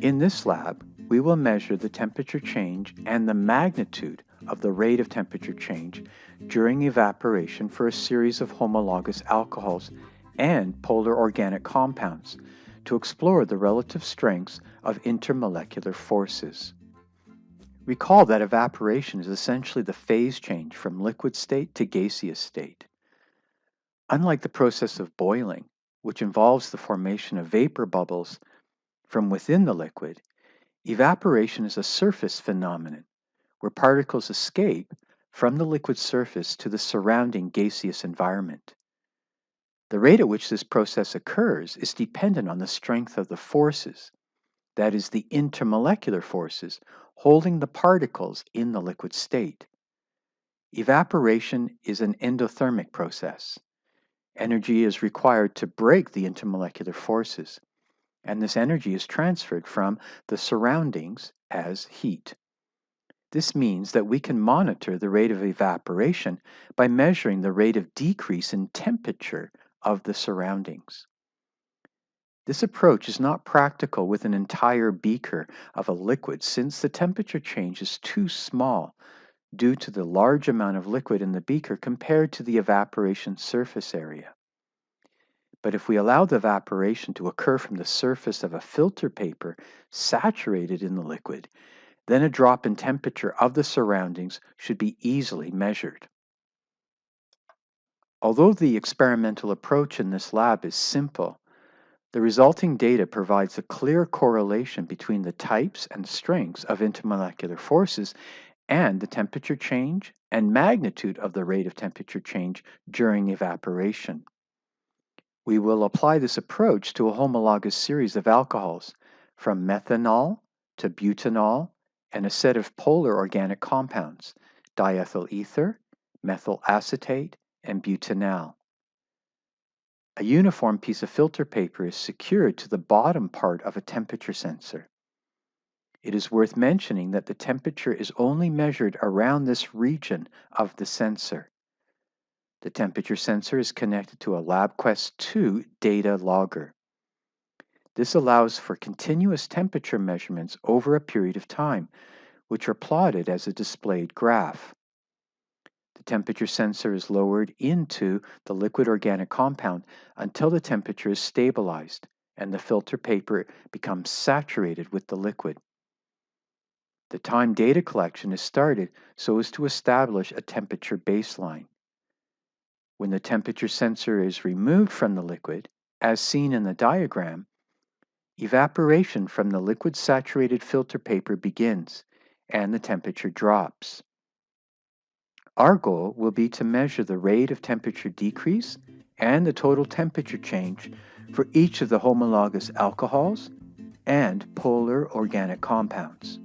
In this lab, we will measure the temperature change and the magnitude of the rate of temperature change during evaporation for a series of homologous alcohols and polar organic compounds to explore the relative strengths of intermolecular forces. Recall that evaporation is essentially the phase change from liquid state to gaseous state. Unlike the process of boiling, which involves the formation of vapor bubbles from within the liquid, evaporation is a surface phenomenon where particles escape from the liquid surface to the surrounding gaseous environment. The rate at which this process occurs is dependent on the strength of the forces, that is, the intermolecular forces holding the particles in the liquid state. Evaporation is an endothermic process. Energy is required to break the intermolecular forces, and this energy is transferred from the surroundings as heat. This means that we can monitor the rate of evaporation by measuring the rate of decrease in temperature of the surroundings. This approach is not practical with an entire beaker of a liquid since the temperature change is too small due to the large amount of liquid in the beaker compared to the evaporation surface area. But if we allow the evaporation to occur from the surface of a filter paper saturated in the liquid, then a drop in temperature of the surroundings should be easily measured. Although the experimental approach in this lab is simple, the resulting data provides a clear correlation between the types and strengths of intermolecular forces and the temperature change and magnitude of the rate of temperature change during evaporation. We will apply this approach to a homologous series of alcohols, from methanol to butanol, and a set of polar organic compounds, diethyl ether, methyl acetate, and butanal. A uniform piece of filter paper is secured to the bottom part of a temperature sensor. It is worth mentioning that the temperature is only measured around this region of the sensor. The temperature sensor is connected to a LabQuest 2 data logger. This allows for continuous temperature measurements over a period of time, which are plotted as a displayed graph. The temperature sensor is lowered into the liquid organic compound until the temperature is stabilized and the filter paper becomes saturated with the liquid. The time data collection is started so as to establish a temperature baseline. When the temperature sensor is removed from the liquid, as seen in the diagram, evaporation from the liquid-saturated filter paper begins and the temperature drops. Our goal will be to measure the rate of temperature decrease and the total temperature change for each of the homologous alcohols and polar organic compounds.